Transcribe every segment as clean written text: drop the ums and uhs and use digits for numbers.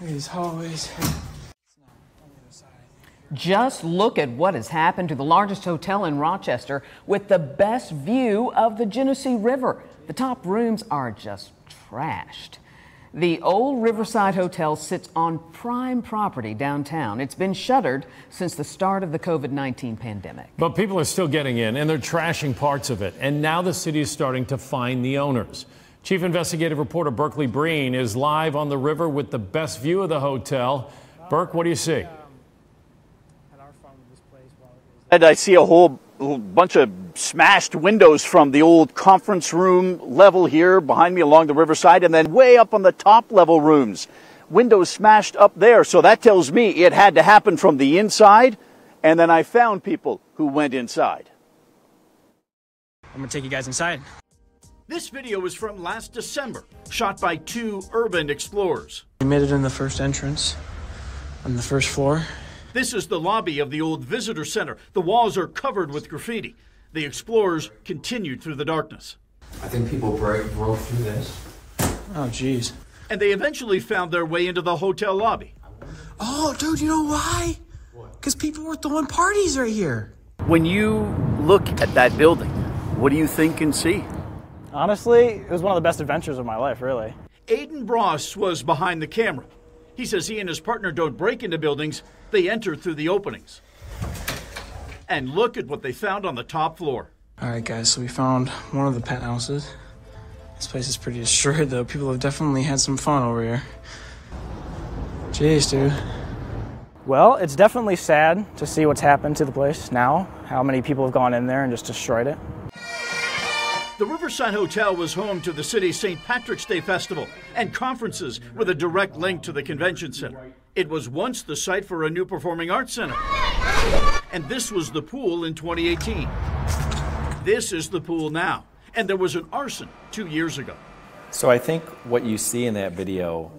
Look at these hallways. Just look at what has happened to the largest hotel in Rochester with the best view of the Genesee River. The top rooms are just trashed. The old Riverside Hotel sits on prime property downtown. It's been shuttered since the start of the COVID-19 pandemic. But people are still getting in, and they're trashing parts of it. And now the city is starting to find the owners. Chief investigative reporter Berkeley Breen is live on the river with the best view of the hotel. Burke, what do you see? And I see a whole bunch of smashed windows from the old conference room level here behind me along the riverside, and then way up on the top level rooms, windows smashed up there. So that tells me it had to happen from the inside, and then I found people who went inside. I'm gonna take you guys inside. This video was from last December, shot by two urban explorers. We made it in the first entrance on the first floor. This is the lobby of the old visitor center. The walls are covered with graffiti. The explorers continued through the darkness. I think people broke through this. Oh, geez. And they eventually found their way into the hotel lobby. Oh, dude, you know why? Because people were throwing parties right here. When you look at that building, what do you think and see? Honestly, it was one of the best adventures of my life, really. Aiden Bross was behind the camera. He says he and his partner don't break into buildings, they enter through the openings. And look at what they found on the top floor. All right, guys, so we found one of the penthouses. This place is pretty destroyed, though. People have definitely had some fun over here. Jeez, dude. Well, it's definitely sad to see what's happened to the place now, how many people have gone in there and just destroyed it. The Riverside Hotel was home to the city's St. Patrick's Day Festival and conferences with a direct link to the convention center. It was once the site for a new performing arts center. And this was the pool in 2018. This is the pool now. And there was an arson 2 years ago. So I think what you see in that video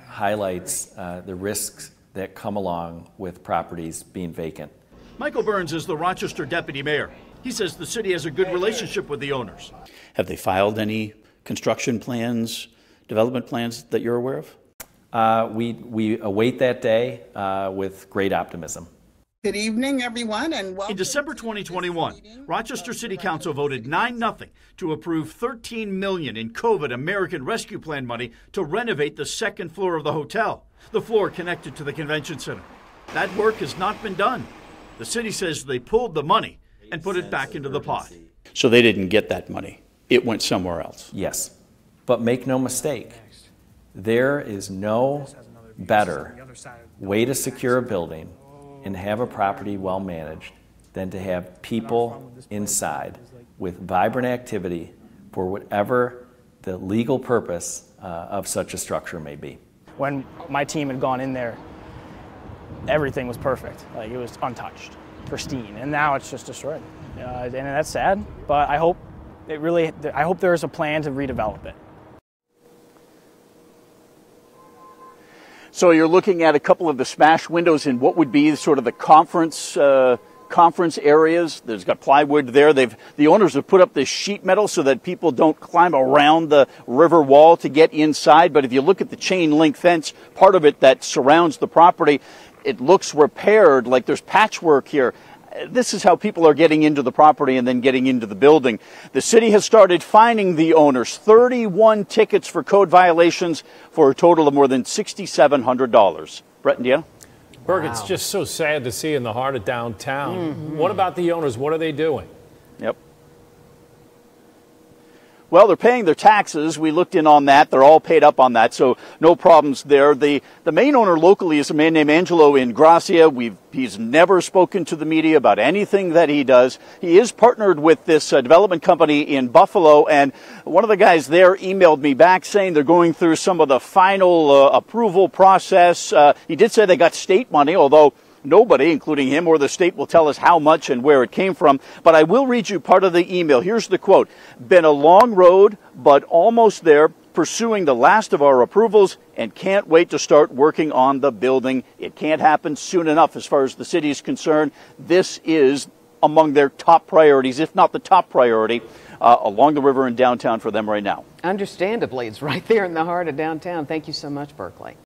highlights the risks that come along with properties being vacant. Michael Burns is the Rochester deputy mayor. He says the city has a good relationship with the owners. Have they filed any construction plans, development plans that you're aware of? We await that day with great optimism. Good evening, everyone, and welcome. In December 2021, Rochester City Council voted 9-0 to approve $13 million in COVID American Rescue Plan money to renovate the second floor of the hotel, the floor connected to the convention center. That work has not been done. The city says they pulled the money and put it back into the pot. So they didn't get that money. It went somewhere else. Yes, but make no mistake, there is no better way to secure a building and have a property well managed than to have people inside with vibrant activity for whatever the legal purpose of such a structure may be. When my team had gone in there, everything was perfect. Like, it was untouched, pristine, and now it's just destroyed. And that's sad, but I hope there is a plan to redevelop it. So you're looking at a couple of the smashed windows in what would be sort of the conference areas. There's got plywood there. The owners have put up this sheet metal so that people don't climb around the river wall to get inside. But if you look at the chain link fence, part of it that surrounds the property, it looks repaired, like there's patchwork here. This is how people are getting into the property and then getting into the building. The city has started fining the owners 31 tickets for code violations for a total of more than $6,700. Brett and Deanna? Burke, it's just so sad to see in the heart of downtown. Mm-hmm. What about the owners? What are they doing? Yep. Well, they're paying their taxes. We looked in on that. They're all paid up on that, so no problems there. The main owner locally is a man named Angelo Ingracia. He's never spoken to the media about anything that he does. He is partnered with this development company in Buffalo, and one of the guys there emailed me back saying they're going through some of the final approval process. He did say they got state money, although nobody, including him or the state, will tell us how much and where it came from. But I will read you part of the email. Here's the quote. Been a long road, but almost there, pursuing the last of our approvals and can't wait to start working on the building. It can't happen soon enough as far as the city is concerned. This is among their top priorities, if not the top priority, along the river in downtown for them right now. Understandably, it's right there in the heart of downtown. Thank you so much, Berkeley.